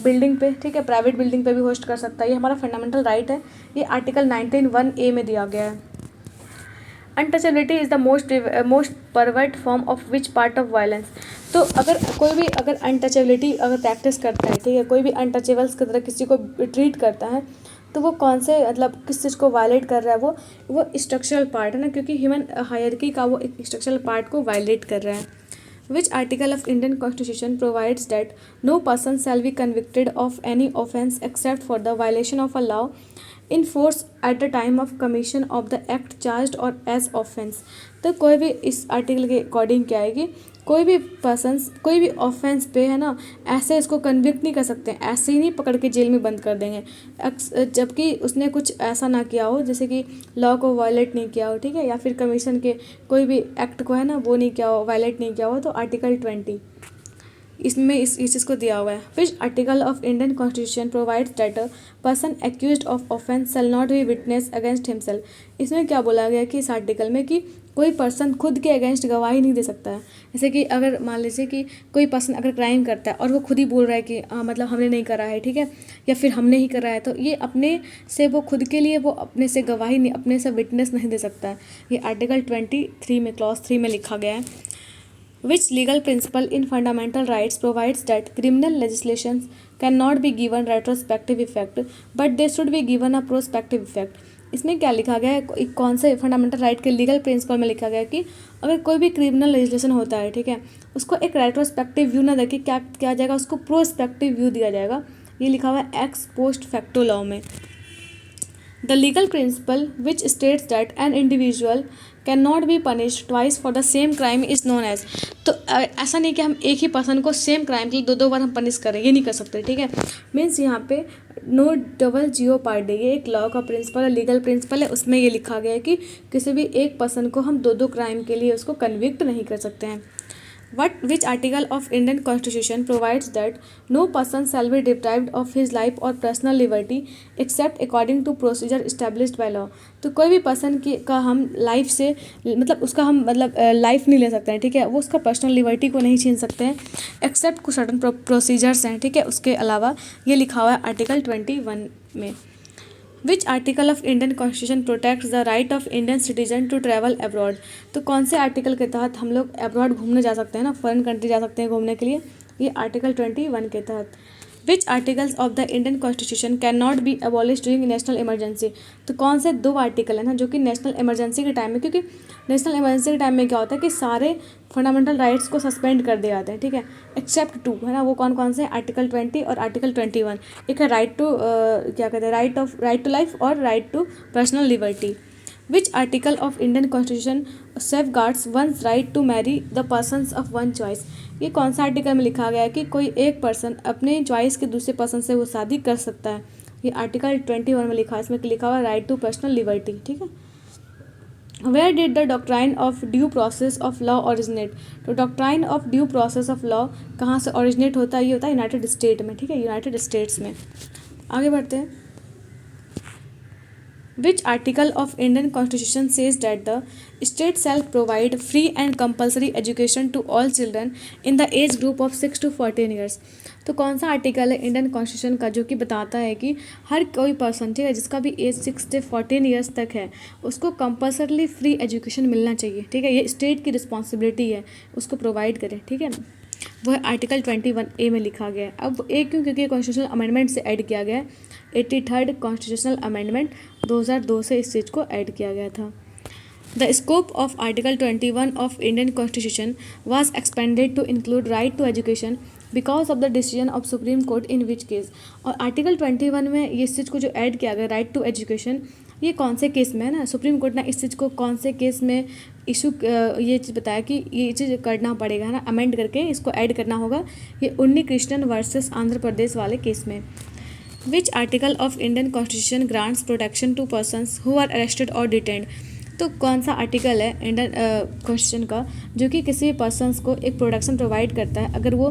बिल्डिंग पे, ठीक है, प्राइवेट बिल्डिंग पे भी होस्ट कर सकता है, ये हमारा फंडामेंटल राइट है। ये आर्टिकल 19(1)(a) में दिया गया है। Untouchability is the most pervert form of which part of violence. तो अगर कोई भी अगर अनटचेबिलिटी अगर प्रैक्टिस करता है, ठीक है, कोई भी अनटचेबल्स की तरह किसी को ट्रीट करता है, तो वो कौन से मतलब किस चीज़ को वायलेट कर रहा है, वो स्ट्रक्चरल पार्ट है ना, क्योंकि ह्यूमन हायरार्की का वो एक स्ट्रक्चरल पार्ट को वायलेट कर रहा है। Which article of Indian Constitution provides that no person shall be convicted of any offence except for the violation of a law in force at the time of commission of the act charged or as offence। तो कोई भी इस आर्टिकल के अकॉर्डिंग क्या है कि कोई भी पर्सन कोई भी ऑफेंस पे है ना, ऐसे इसको कन्विक्ट नहीं कर सकते, ऐसे ही नहीं पकड़ के जेल में बंद कर देंगे, जबकि उसने कुछ ऐसा ना किया हो, जैसे कि लॉ को वायलेट नहीं किया हो, ठीक है, या फिर कमीशन के कोई भी एक्ट को है ना वो नहीं किया हो, वायलेट नहीं किया हो। तो आर्टिकल 20 इसमें इस चीज़ को दिया हुआ है। Which article of Indian constitution provides that a person accused of offence shall not be witness against himself. इसमें क्या बोला गया कि इस आर्टिकल में कि कोई पर्सन खुद के अगेंस्ट गवाही नहीं दे सकता है। जैसे कि अगर मान लीजिए कि कोई पर्सन अगर क्राइम करता है और वो खुद ही बोल रहा है कि मतलब हमने नहीं करा है, ठीक है, या फिर हमने ही करा है, तो ये अपने से वो खुद के लिए वो अपने से गवाही नहीं, अपने से विटनेस नहीं दे सकता है। ये आर्टिकल 23 में क्लॉज 3 में लिखा गया है। Which legal principle in fundamental rights provides that criminal legislation cannot be given retrospective effect, but they should be given a prospective effect। इसमें क्या लिखा गया है, कौन से फंडामेंटल राइट के लीगल प्रिंसिपल में लिखा गया है कि अगर कोई भी क्रिमिनल लेजिस्लेशन होता है, ठीक है, उसको एक रेट्रोस्पेक्टिव व्यू ना देके क्या किया जाएगा, उसको प्रोस्पेक्टिव व्यू दिया जाएगा। ये लिखा हुआ है एक्स पोस्ट फैक्टो लॉ में। The legal principle which states that an individual cannot be punished twice for the same crime is known as। तो ऐसा नहीं कि हम एक ही पर्सन को सेम क्राइम के लिए दो बार हम पनिश करें, ये नहीं कर सकते, ठीक है। मीन्स यहाँ पे नो डबल जियोपार्डी, ये एक लॉ का प्रिंसिपल है, लीगल प्रिंसिपल है, उसमें ये लिखा गया है कि किसी भी एक पर्सन को हम दो क्राइम के लिए उसको कन्विक्ट नहीं कर सकते हैं। Which article of Indian Constitution provides that no person shall be deprived of his life or personal liberty except according to procedure established by law। तो कोई भी पर्सन की का हम लाइफ से मतलब उसका हम मतलब लाइफ नहीं ले सकते हैं, ठीक है, वो उसका पर्सनल लिबर्टी को नहीं छीन सकते हैं एक्सेप्ट कुछ सर्टन प्रोसीजर्स हैं, ठीक है, उसके अलावा। ये लिखा हुआ है आर्टिकल 21 में। Which article of Indian constitution protects the right of Indian citizen to travel abroad. तो कौन से आर्टिकल के तहत हम लोग अब्रॉड घूमने जा सकते हैं ना, फॉरेन कंट्री जा सकते हैं घूमने के लिए, ये आर्टिकल 21 के तहत। Which articles of the Indian constitution can not be abolish during national emergency. तो कौन से दो आर्टिकल हैं ना जो कि नेशनल इमरजेंसी के टाइम में, क्योंकि नेशनल इमरजेंसी के टाइम में क्या होता है कि सारे फंडामेंटल राइट्स को सस्पेंड कर दिए जाते हैं, ठीक है, एक्सेप्ट 2 है ना, वो कौन कौन से हैं, आर्टिकल 20 और आर्टिकल 21। एक है राइट टू क्या कहते हैं, राइट टू लाइफ और right to personal liberty. Which article of Indian constitution safeguards one's right to marry the persons of one choice. ये कौन सा आर्टिकल में लिखा गया है कि कोई एक पर्सन अपने चॉइस के दूसरे पर्सन से वो शादी कर सकता है। ये आर्टिकल 21 में लिखा है, इसमें लिखा हुआ है राइट टू पर्सनल लिबर्टी, ठीक है। Where did the doctrine of due process of law originate. तो doctrine of due process of law कहाँ से ओरिजिनेट होता है, ये होता है यूनाइटेड स्टेट में, ठीक है, यूनाइटेड स्टेट्स में। आगे बढ़ते हैं। Which article of Indian Constitution says that the state shall provide free and compulsory education to all children in the age group of 6 to 14 years। तो कौन सा आर्टिकल है इंडियन कॉन्स्टिट्यूशन का जो कि बताता है कि हर कोई पर्सन, ठीक है, जिसका भी एज 6 से 14 ईयर्स तक है उसको कंपल्सरली फ्री एजुकेशन मिलना चाहिए, ठीक है, ये स्टेट की रिस्पॉन्सिबिलिटी है, उसको प्रोवाइड करें, ठीक है ना। वो है आर्टिकल 21A में लिखा गया है। अब ए क्यों, क्योंकि कॉन्स्टिट्यूशनल अमेंडमेंट से ऐड किया गया है, 83rd कॉन्स्टिट्यूशनल अमेंडमेंट 2002 से इस चीज़ को ऐड किया गया था। The scope of article 21 of Indian constitution was expanded to include right to education because of the decision of supreme court in which case. और आर्टिकल 21 में ये इस चीज़ को जो ऐड किया गया राइट टू एजुकेशन, ये कौन से केस में है ना, सुप्रीम कोर्ट ने इस चीज़ को कौन से केस में इशू ये चीज़ बताया कि ये चीज़ करना पड़ेगा ना, अमेंड करके इसको ऐड करना होगा, ये उन्नी कृष्णन वर्सेस आंध्र प्रदेश वाले केस में। Which article of Indian constitution grants protection to persons who are arrested और डिटेन्ड। तो कौन सा आर्टिकल है इंडियन कॉन्स्टिट्यूशन का जो कि किसी भी पर्सन्स को एक प्रोटेक्शन प्रोवाइड करता है अगर वो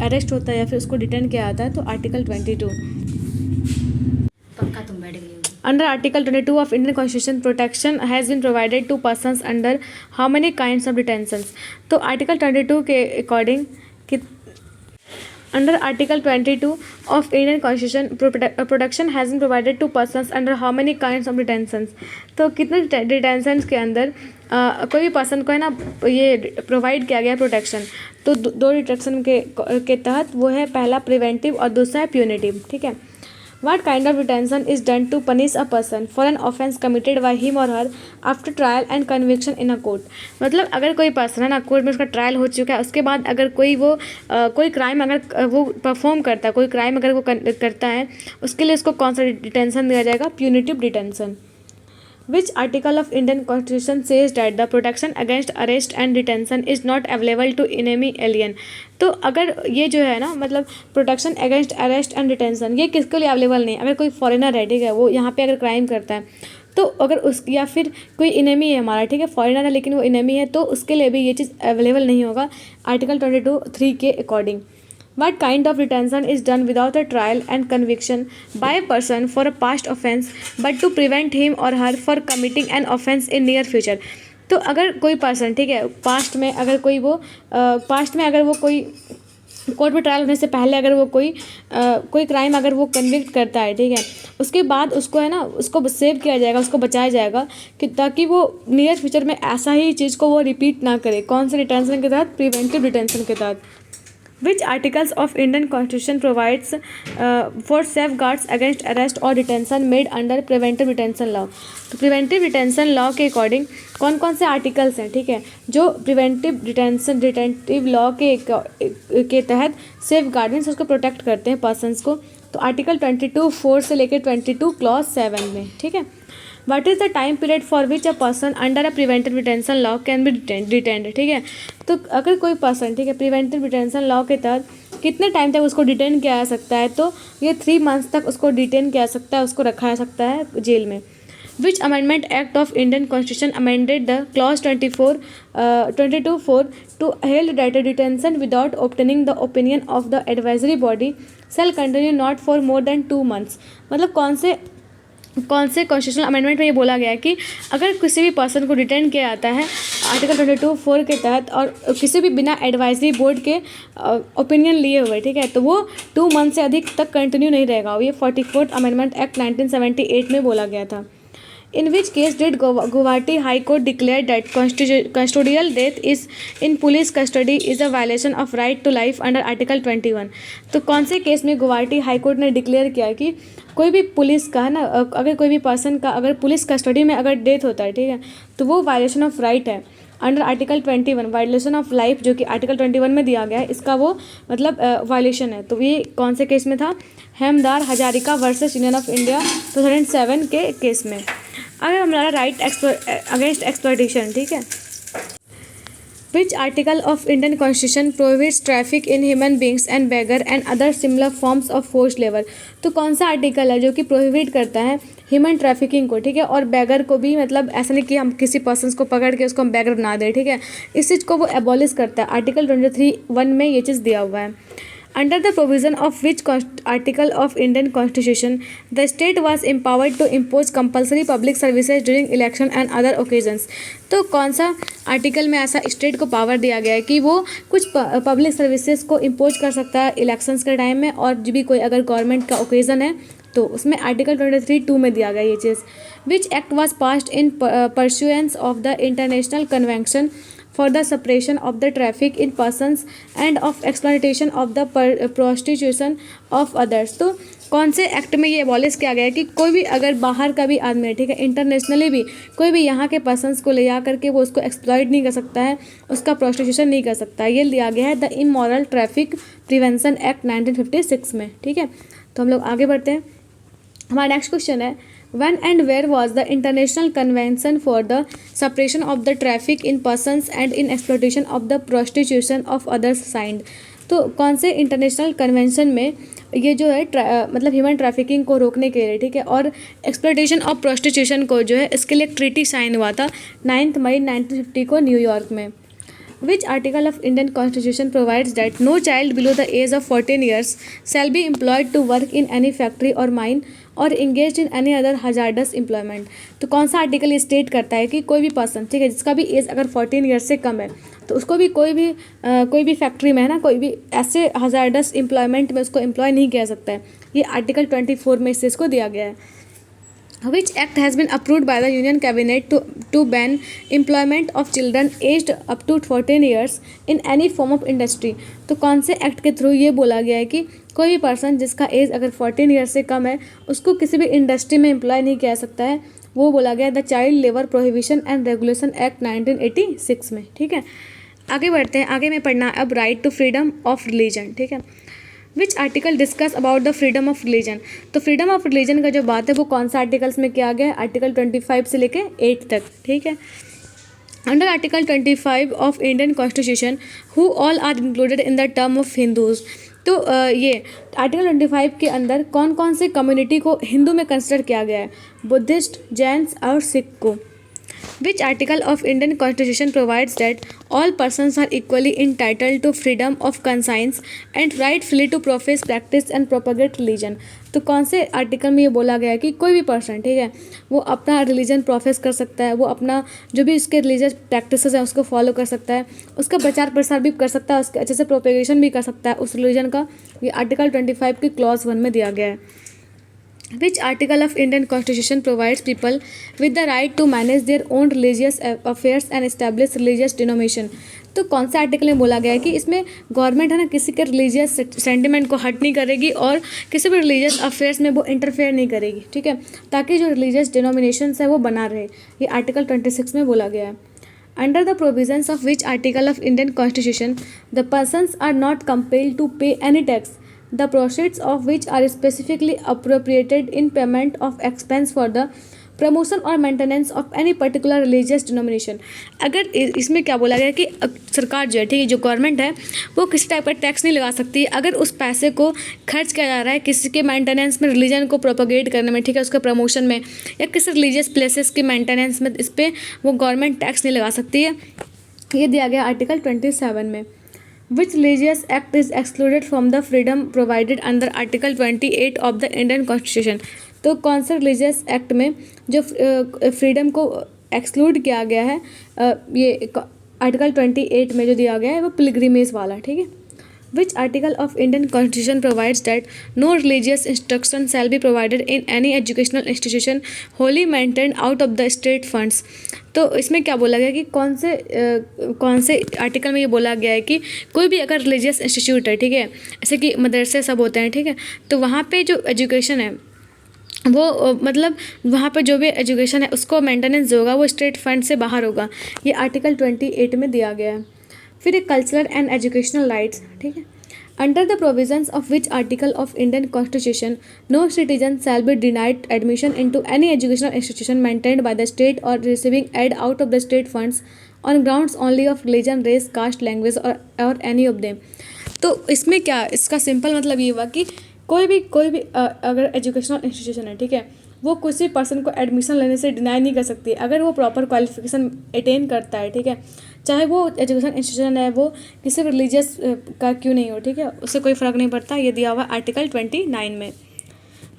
अरेस्ट होता है या फिर उसको डिटेन किया जाता है? तो आर्टिकल 22। पक्का तुम बैठ गई होगी। Under Article 22 of Indian Constitution, protection has been provided to persons under how many kinds of detentions? तो आर्टिकल 22 के अकॉर्डिंग कि under article 22 of Indian constitution protection has been provided to persons under how many kinds of detentions? तो कितने डिटेंशंस के अंदर कोई भी पर्सन को है ना ये प्रोवाइड किया गया प्रोटेक्शन? तो दो डिटेक्शन के तहत वो है, पहला प्रिवेंटिव और दूसरा है प्यूनिटिव। ठीक है। What kind of detention is done to punish a person for an offence committed by him or her after trial and conviction in a court? मतलब अगर कोई पर्सन है ना कोर्ट में उसका ट्रायल हो चुका है, उसके बाद अगर कोई वो कोई क्राइम अगर वो परफॉर्म करता है, कोई क्राइम अगर वो करता है, उसके लिए उसको कौन सा डिटेंशन दिया जाएगा? Punitive detention. Which article of Indian Constitution says that the protection against arrest and detention is not available to enemy alien? तो अगर ये जो है ना मतलब protection against arrest and detention ये किसके लिए अवेलेबल नहीं? अगर कोई फॉरेनर है, ठीक है, वो यहाँ पे अगर क्राइम करता है तो अगर उस या फिर कोई इनेमी है हमारा, ठीक है, फॉरेनर है लेकिन वो इनेमी है, तो उसके लिए भी ये चीज़ अवेलेबल नहीं होगा आर्टिकल 22(3) के according. What kind of detention is done without a trial and conviction by a person for a past offence but to prevent him or her for committing an offence in near future? तो अगर कोई पर्सन, ठीक है, पास्ट में अगर कोई कोर्ट में ट्रायल होने से पहले अगर वो कोई क्राइम अगर वो कन्विक्ट करता है, ठीक है, उसके बाद उसको है ना उसको सेव किया जाएगा, उसको बचाया जाएगा कि ताकि वो नियर फ्यूचर में ऐसा ही चीज़ को वो रिपीट ना करे। कौन से डिटेंशन के तहत? प्रिवेंटिव डिटेंशन के तहत। Which articles of Indian Constitution provides for safeguards against arrest or detention made under preventive detention law? तो प्रिवेंटिव डिटेंशन लॉ के अकॉर्डिंग कौन कौन से आर्टिकल्स हैं, ठीक है, जो प्रिवेंटिव डिटेंटिव लॉ के तहत सेफ गार्डियंस उसको प्रोटेक्ट करते हैं पर्सनस को? तो आर्टिकल 22(4) से लेकर 22 क्लॉज 7 में। ठीक है। What is the time period for which a person under a preventive detention law can be detained? ठीक है। तो अगर कोई पर्सन, ठीक है, प्रिवेंटिव डिटेंशन लॉ के तहत कितने टाइम तक उसको डिटेन किया जा सकता है? तो ये 3 मंथ्स तक उसको डिटेन किया जा सकता है, उसको रखा जा सकता है जेल में। Which amendment act of Indian Constitution amended the clause 22(4) to hold that a detention without obtaining the opinion of the advisory body shall continue not for more than 2 months? मतलब कौन से कॉन्स्टिट्यूशनल अमेंडमेंट में ये बोला गया है कि अगर किसी भी पर्सन को डिटेन किया जाता है आर्टिकल 22(4) के तहत और किसी भी बिना एडवाइजरी बोर्ड के ओपिनियन लिए हुए, ठीक है, तो वो 2 मंथ से अधिक तक कंटिन्यू नहीं रहेगा। ये 44th अमेंडमेंट एक्ट 1978 में बोला गया था। In which case did Guwahati High Court declare that custodial death is in police custody is a violation of right to life under Article 21? तो कौन से केस में गुवाहाटी हाई कोर्ट ने डिक्लेयर किया कि कोई भी पुलिस का है ना अगर कोई भी पर्सन का अगर पुलिस कस्टडी में अगर डेथ होता है, ठीक है, तो वो वायलेशन ऑफ राइट है under article 21। Violation of life जो कि आर्टिकल 21 में दिया गया है, इसका वो मतलब वायलेशन है। तो ये कौन से केस में था? Hemdar Hazarika versus Union of India 2007 के केस में। अगर हमारा राइट अगेंस्ट एक्सप्लॉयटेशन, ठीक है, Which article of Indian Constitution prohibits traffic in human beings and beggar and other similar forms of forced labor? तो कौन सा आर्टिकल है जो कि प्रोहिबिट करता है ह्यूमन ट्रैफिकिंग को, ठीक है, और बैगर को भी? मतलब ऐसा नहीं कि हम किसी पर्सन को पकड़ के उसको हम बैगर बना दें, ठीक है, इस चीज़ को वो एबॉलिश करता है। आर्टिकल 23(1) में ये चीज़ दिया हुआ है। Under the provision of which article of Indian Constitution the state was empowered to impose compulsory public services during election and other occasions? तो कौन सा आर्टिकल में ऐसा स्टेट को पावर दिया गया है कि वो कुछ पब्लिक सर्विसेज को इम्पोज कर सकता है इलेक्शंस के टाइम में, और जो भी कोई अगर गवर्नमेंट का ओकेज़न है तो उसमें आर्टिकल 23(2) में दिया गया ये चीज़। Which act was passed in pursuance of the international convention for the suppression of the traffic in persons and of exploitation of the prostitution of others? तो कौन से एक्ट में ये एबॉलिश किया गया है कि कोई भी अगर बाहर का भी आदमी है, ठीक है, इंटरनेशनली भी कोई भी यहाँ के पर्सनस को ले जा करके वो उसको एक्सप्लॉयट नहीं कर सकता है, उसका प्रोस्टिट्यूशन नहीं कर सकता है। ये दिया गया है the immoral traffic prevention act 1956 में। ठीक है, तो हम लोग आगे बढ़ते हैं। हमारा नेक्स्ट क्वेश्चन है when and where was the international convention for the separation of the traffic in persons and in exploitation of the prostitution of others signed? तो कौन से इंटरनेशनल कन्वेंशन में ये जो है मतलब ह्यूमन ट्रैफिकिंग को रोकने के लिए, ठीक है, और एक्सप्लॉयटेशन ऑफ प्रोस्टिट्यूशन को जो है इसके लिए एक ट्रीटी साइन हुआ था 9 मई 1950 को न्यूयॉर्क में। Which article of Indian Constitution provides that no child below the age of 14 years shall be employed to work in any factory or mine or engaged in any other hazardous employment? तो कौन सा आर्टिकल ये स्टेट करता है कि कोई भी पर्सन, ठीक है, जिसका भी एज अगर 14 ईयर्स से कम है तो उसको भी कोई भी फैक्ट्री में है ना, कोई भी ऐसे हजार्डस एम्प्लॉयमेंट में उसको एम्प्लॉय नहीं किया सकता है। ये आर्टिकल 24 में इसको दिया गया है। Which act has been approved by the Union Cabinet to ban employment of children aged up to 14 years in any form of industry? तो कौन से एक्ट के थ्रू ये बोला गया है कि कोई भी पर्सन जिसका एज अगर 14 ईयर्स से कम है उसको किसी भी इंडस्ट्री में एम्प्लॉय नहीं किया सकता है, वो बोला गया the child labour prohibition and regulation act 1986 में, ठीक है। आगे बढ़ते हैं, आगे में पढ़ना अब right to freedom of religion, ठीक है। Which article discuss about the freedom of religion? तो फ्रीडम ऑफ रिलीजन का जो बात है वो कौन सा आर्टिकल्स में किया गया है? आर्टिकल 25 से लेके 8 तक, ठीक है। Under article 25 of Indian constitution who all are included in the term of Hindus? तो ये आर्टिकल 25 के अंदर कौन कौन से कम्युनिटी को हिंदू में कंसिडर किया गया है? बुद्धिस्ट, जैन्स और सिख को। Which article of Indian Constitution provides that all persons are equally entitled to freedom of conscience and right freely to profess, practice and propagate religion? तो कौन से आर्टिकल में ये बोला गया है कि कोई भी पर्सन, ठीक है, वो अपना रिलीजन प्रोफेस कर सकता है, वो अपना जो भी उसके रिलीजियस प्रैक्टिसेस हैं उसको फॉलो कर सकता है, उसका प्रचार प्रसार भी कर सकता है, उसके अच्छे से प्रोपेगेशन भी कर सकता है उस रिलीजन का। ये आर्टिकल 25 की क्लॉज 1 में दिया गया है। Which article of Indian Constitution provides people with the right to manage their own religious affairs and establish religious denomination? तो कौन सा आर्टिकल में बोला गया है कि इसमें गवर्नमेंट है ना किसी के रिलीजियस सेंटिमेंट को हर्ट नहीं करेगी और किसी भी रिलीजियस अफेयर्स में वो इंटरफेयर नहीं करेगी, ठीक है, ताकि जो रिलीजियस डिनोमिनेशंस है वो बना रहे। ये आर्टिकल 26 में बोला गया है। Under the provisions of which article of Indian Constitution the persons are not compelled to pay any tax, the proceeds of which are specifically appropriated in payment of expense for the promotion और maintenance of any particular religious denomination? अगर इसमें क्या बोला गया कि सरकार जो है, ठीक है, जो गवर्नमेंट है वो किसी टाइप का टैक्स नहीं लगा सकती अगर उस पैसे को खर्च किया जा रहा है किसी के मेंटेनेंस में, रिलीजन को प्रोपोगेट करने में, ठीक है, उसके प्रमोशन में या किसी रिलीजियस प्लेसेस के मेंटेनेंस में, इस पर वो गवर्नमेंट टैक्स नहीं लगा सकती है। ये दिया गया आर्टिकल 27 में। Which religious act is excluded from the freedom provided under Article 28 of the Indian Constitution? तो कौन से रिलीजियस एक्ट में जो फ्रीडम को एक्सक्लूड किया गया है, ये आर्टिकल 28 में जो दिया गया है वो पिलग्रिमेज वाला, ठीक है। Which article of Indian Constitution provides that no religious instruction shall be provided in any educational institution wholly maintained out of the state funds? तो इसमें क्या बोला गया कि कौन से आर्टिकल में ये बोला गया है कि कोई भी अगर रिलीजियस इंस्टीट्यूट है, ठीक है, जैसे कि मदरसे सब होते हैं, ठीक है, तो वहाँ पे जो एजुकेशन है वो मतलब वहाँ पे जो भी एजुकेशन है उसको मेंटेनेंस जो होगा वो स्टेट फंड से बाहर होगा। ये आर्टिकल 28 में दिया गया है। फिर एक कल्चरल एंड एजुकेशनल राइट्स, ठीक है। Under the provisions of which article of Indian constitution no citizen shall be denied admission into any educational institution maintained by the state और receiving aid out of the state funds on grounds only of religion, race, caste, language और एनी ऑफ देम? तो इसमें क्या, इसका सिंपल मतलब ये हुआ कि कोई भी अगर एजुकेशनल इंस्टीट्यूशन है, ठीक है, वो किसी पर्सन को एडमिशन लेने से डिनाई नहीं कर सकती अगर वो प्रॉपर क्वालिफिकेशन अटेन करता है, ठीक है, चाहे वो एजुकेशन इंस्टीट्यूशन है वो किसी भी रिलीजियस का क्यों नहीं हो, ठीक है, उससे कोई फ़र्क नहीं पड़ता। ये दिया हुआ आर्टिकल 29 में।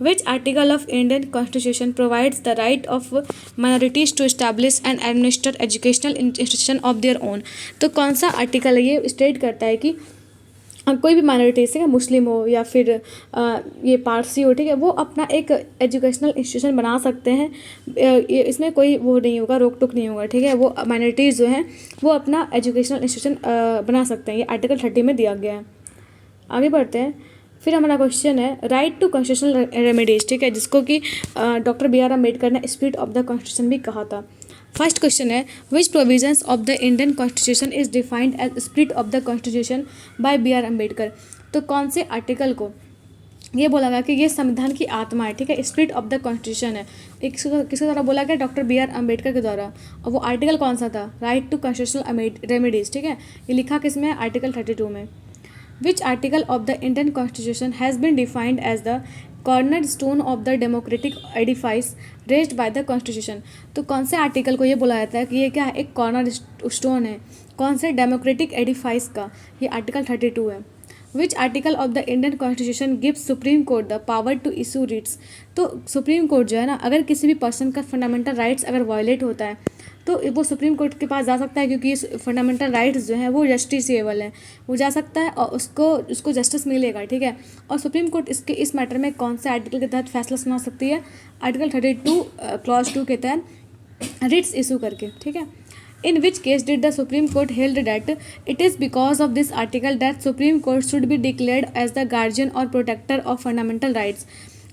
Which article of Indian Constitution provides the right of minorities to establish and administer educational institution of their own? तो कौन सा आर्टिकल है ये स्टेट करता है कि कोई भी माइनॉरिटीज है, मुस्लिम हो या फिर ये पारसी हो, ठीक है, वो अपना एक एजुकेशनल इंस्टीट्यूशन बना सकते हैं। इसमें कोई वो नहीं होगा, रोक टोक नहीं होगा, ठीक है, वो माइनॉरिटीज़ जो हैं वो अपना एजुकेशनल इंस्टीट्यूशन बना सकते हैं। ये आर्टिकल 30 में दिया गया है। आगे बढ़ते हैं। फिर हमारा क्वेश्चन है राइट टू कॉन्स्टिट्यूशनल रेमेडीज, ठीक है, जिसको कि डॉक्टर BR अम्बेडकर ने स्पिरिट ऑफ द कॉन्स्टिट्यूशन भी कहा था। फर्स्ट क्वेश्चन है which provisions of the Indian constitution is defined as spirit of the constitution by BR Ambedkar? तो कौन से आर्टिकल को ये बोला गया कि ये संविधान की आत्मा है, ठीक है, स्पिरिट ऑफ द कॉन्स्टिट्यूशन है, किसके द्वारा बोला गया? डॉक्टर BR अम्बेडकर के द्वारा। और वो आर्टिकल कौन सा था? राइट टू कॉन्स्टिट्यूशनल रेमेडीज, ठीक है, ये लिखा किस में? आर्टिकल 32 में। Which article of the Indian constitution has been defined as the cornerstone of the democratic edifice raised by the constitution. तो कौन से आर्टिकल को ये बोला जाता है कि ये क्या है, एक कॉर्नर स्टोन है, कौन से डेमोक्रेटिक एडिफाइस का, ये आर्टिकल 32 है। Which article of the Indian constitution gives supreme court the power to issue writs. तो सुप्रीम कोर्ट जो है ना, अगर किसी भी पर्सन का फंडामेंटल राइट्स अगर वायलेट होता है तो वो सुप्रीम कोर्ट के पास जा सकता है, क्योंकि ये फंडामेंटल राइट्स जो हैं वो जस्टिसेबल हैं, वो जा सकता है और उसको जस्टिस मिलेगा, ठीक है। और सुप्रीम कोर्ट इस मैटर में कौन से आर्टिकल के तहत फैसला सुना सकती है, आर्टिकल 32 क्लॉज 2 के तहत रिट्स इशू करके, ठीक है। In which case did the Supreme Court held that it is because of this article that Supreme Court should be declared as the guardian or protector of fundamental rights।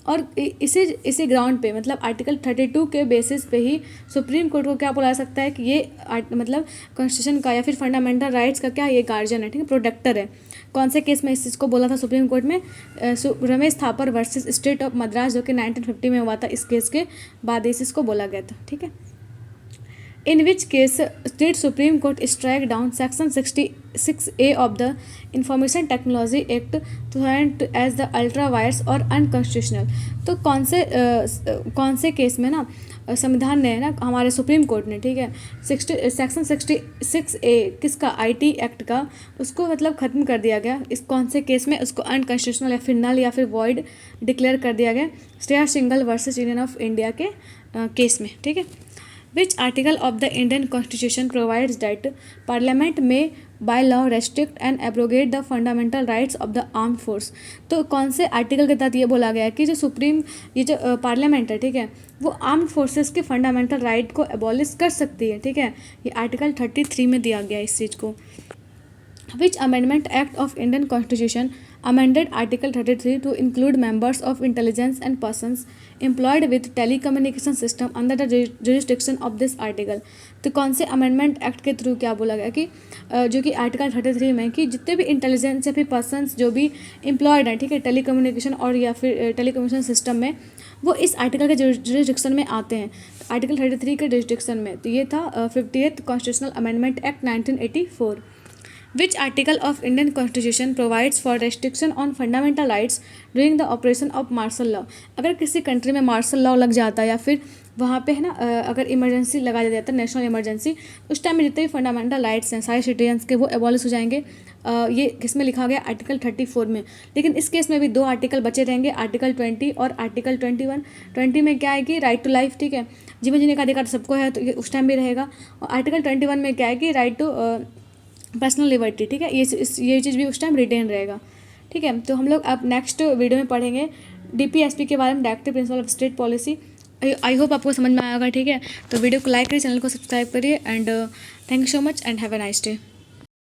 और इसी ग्राउंड पे, मतलब आर्टिकल 32 के बेसिस पे ही सुप्रीम कोर्ट को क्या बोला जा सकता है कि ये मतलब कॉन्स्टिट्यूशन का या फिर फंडामेंटल राइट्स का क्या ये गार्जियन है, ठीक है, प्रोटेक्टर है। कौन से केस में इस चीज़ को बोला था सुप्रीम कोर्ट में, Ramesh Thapar versus state of Madras, जो कि 1950 में हुआ था। इस केस के बाद इसको बोला गया था, ठीक है। In which case did Supreme Court strike down Section 66A of the Information Technology Act 2000 as the ultra wires और अनकॉन्स्टिट्यूशनल। तो कौन से केस में ना संविधान ने ना, हमारे सुप्रीम कोर्ट ने, ठीक है, सेक्शन 66A किसका, IT एक्ट का, उसको मतलब ख़त्म कर दिया गया। इस कौन से केस में, उसको अनकॉन्स्टिट्यूशनल या फिर नल या फिर वॉइड डिक्लेयर कर दिया गया, Shreya Singhal versus Union of India के केस में, ठीक है। Which article of the Indian Constitution provides that Parliament may by law restrict and abrogate the fundamental rights of the armed force। तो कौन से आर्टिकल के तहत ये बोला गया है कि ये जो पार्लियामेंट है, ठीक है, वो आर्म्ड फोर्सेस के फंडामेंटल राइट को एबॉलिश कर सकती है, ठीक है। ये आर्टिकल 33 में दिया गया इस चीज़ को। Which Amendment Act of Indian Constitution amended Article 33 to include members of intelligence and persons employed with telecommunication system under the jurisdiction of this article। तो कौन से अमेंडमेंट एक्ट के थ्रू क्या बोला गया कि जो कि आर्टिकल 33 में, कि जितने भी इंटेलिजेंस या फिर पर्सनस जो भी एम्प्लॉयड हैं, ठीक है, टेलीकम्युनिकेशन और या फिर टेलीकम्युनिकेशन सिस्टम में, वो इस आर्टिकल के जुरिस्डिक्शन में आते हैं, आर्टिकल 33 के जुरिस्डिक्शन में। तो ये था 50th constitutional amendment act 1984। Which article of Indian Constitution provides for restriction on fundamental rights during the operation of martial law। अगर किसी कंट्री में मार्शल लॉ लग जाता है या फिर वहाँ पे है ना, अगर इमरजेंसी लगा दिया जाता है, नेशनल इमरजेंसी, उस टाइम में जितने भी फंडामेंटल राइट्स हैं सारे सिटीजन्स के, वो एबॉलिश हो जाएंगे। ये किसमें लिखा गया, आर्टिकल 34 में। लेकिन इस केस में भी दो आर्टिकल बचे रहेंगे, आर्टिकल 20 और आर्टिकल 21। 20 में क्या है कि राइट टू लाइफ, ठीक है, जीवन जीने का अधिकार सबको है, तो ये उस टाइम भी रहेगा। और आर्टिकल 21 में क्या है कि राइट टू पर्सनल लिबर्टी, ठीक है, ये चीज़ भी उस टाइम रिटेन रहेगा, ठीक है। तो हम लोग अब नेक्स्ट वीडियो में पढ़ेंगे DPSP के बारे में, directive principle of state policy. I hope आपको समझ में आएगा, ठीक है। तो वीडियो को लाइक करिए, चैनल को सब्सक्राइब करिए, and thank you so much and have a nice day.